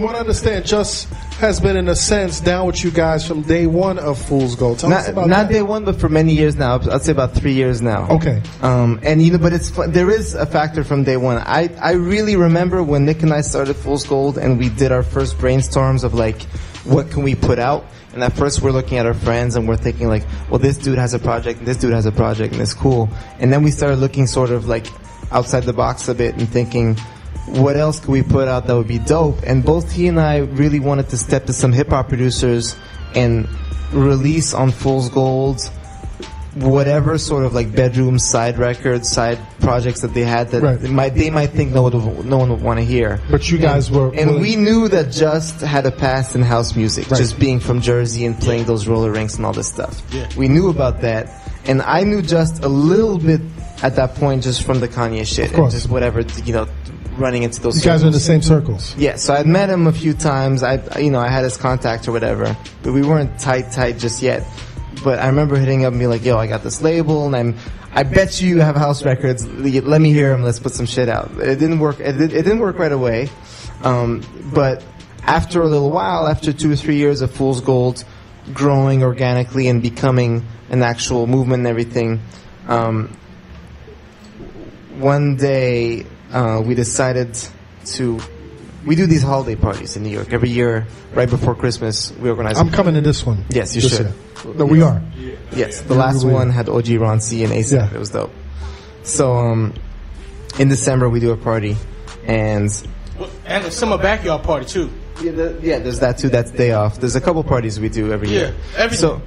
from what I understand, Just has been, in a sense, down with you guys from day one of Fool's Gold. Tell us about not that. day one, but for many years now. I'd say about 3 years now. Okay. And you know, but there is a factor from day one. I really remember when Nick and I started Fool's Gold, and we did our first brainstorms of like, what can we put out? And at first we're looking at our friends and we're thinking like, well, this dude has a project, and this dude has a project, and it's cool. And then we started looking sort of like outside the box a bit and thinking, what else could we put out that would be dope? And both he and I really wanted to step to some hip-hop producers and release on Fool's Gold whatever sort of like bedroom side records, side projects that they had that they might think no one would want to hear. But you guys were... And we knew that Just had a past in house music, just being from Jersey and playing those roller rinks and all this stuff. Yeah. We knew about that. And I knew Just a little bit at that point just from the Kanye shit. And just whatever, you know, running into those circles. You guys are in the same circles. Yeah, so I'd met him a few times. I had his contact or whatever. But we weren't tight just yet. But I remember hitting up and being like, yo, I got this label, and I bet you have house records. Let me hear them. Let's put some shit out. It didn't work. It didn't work right away. But after a little while, after 2 or 3 years of Fool's Gold growing organically and becoming an actual movement and everything, one day we decided to... We do these holiday parties in New York. Every year, right before Christmas, we organize... I'm coming to this one. Yes, you should. No, we are. Yes, the last one had OG Ron C and A-Trak. Yeah. It was dope. So, in December, we do a party, and a summer backyard party, too. Yeah, there's that, too. That's day off. There's a couple parties we do every year. Everything.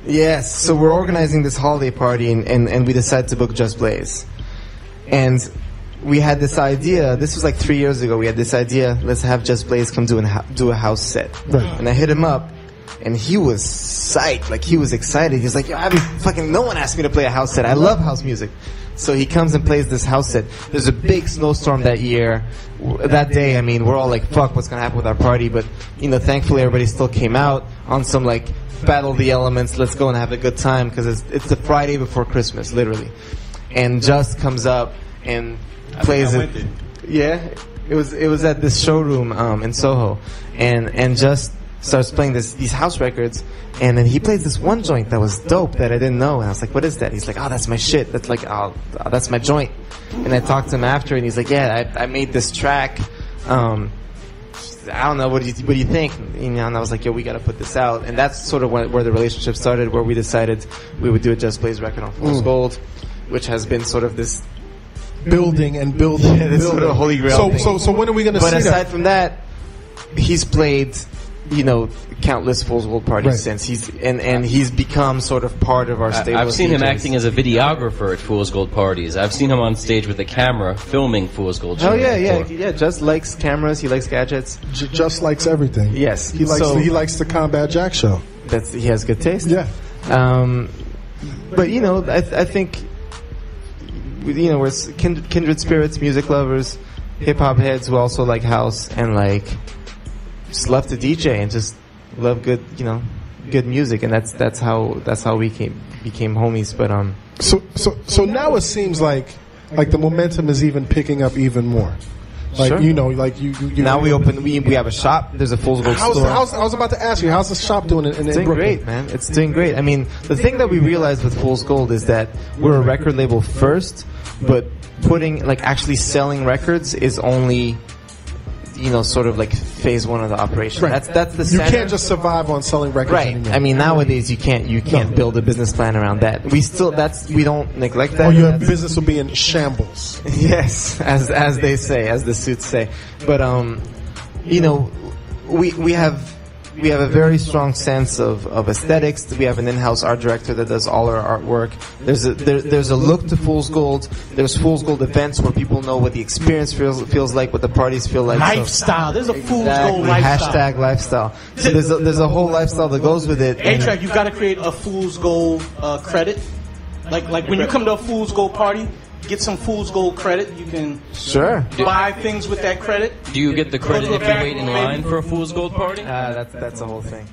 Yes, so we're organizing this holiday party, and we decided to book Just Blaze. And we had this idea, this was like 3 years ago, we had this idea, let's have Just Blaze come do a house set. Right. And I hit him up, and he was psyched, like he was excited. He's like, yo, no one asked me to play a house set. I love house music. So he comes and plays this house set. There's a big snowstorm that year. That day, I mean, we're all like, fuck, what's gonna happen with our party? But, you know, thankfully everybody still came out on some like, battle the elements, let's go and have a good time, because it's the Friday before Christmas, literally. And Just comes up and plays it. Yeah, it was at this showroom in Soho, and Just starts playing these house records, and then he plays this one joint that was dope that I didn't know, and I was like, what is that? He's like, oh, that's my shit. That's like, oh, that's my joint. And I talked to him after, and he's like, yeah, I made this track. I don't know, what do you think? You know, and I was like, yo, we gotta put this out. And that's sort of where the relationship started, where we decided we would do a Just Blaze record on Fool's Gold, which has been sort of this building. This sort of holy grail thing. So when are we going to see that? But aside from that, he's played, you know, countless Fool's Gold parties since. He's become sort of part of our stable. I've seen him acting as a videographer at Fool's Gold parties. I've seen him on stage with a camera filming Fool's Gold. Oh yeah. Just likes cameras. He likes gadgets. Just likes everything. Yes, he likes the Combat Jack show. He has good taste. Yeah. But you know, I think, you know, we're kindred spirits, music lovers, hip hop heads who also like house and like just love to DJ and just love good music, and that's how we became homies. But so now it seems like the momentum is even picking up even more. Like, sure. You know, like you now we have a shop. There's a Fool's Gold store. I was about to ask you, how's the shop doing in It's doing Brooklyn? great, man. It's doing great. I mean, the thing that we realized with Fool's Gold is that we're a record label first, but actually selling records is only, you know, sort of like phase one of the operation. Right. That's the you center. can't just survive on selling records anymore. I mean, nowadays you can't build a business plan around that. We don't neglect that. Or your business will be in shambles. Yes, as they say, as the suits say. But you know, we have a very strong sense of aesthetics. We have an in-house art director that does all our artwork. There's a look to Fool's Gold. There's Fool's Gold events where people know what the experience feels like, what the parties feel like. Lifestyle. There's a Fool's Gold lifestyle. Hashtag lifestyle. So there's a whole lifestyle that goes with it. A-Trak, you've got to create a Fool's Gold credit. Like when you come to a Fool's Gold party, get some Fool's Gold credit. You can buy things with that credit. Do you get the credit if you wait in line for a Fool's Gold party? That's the whole thing.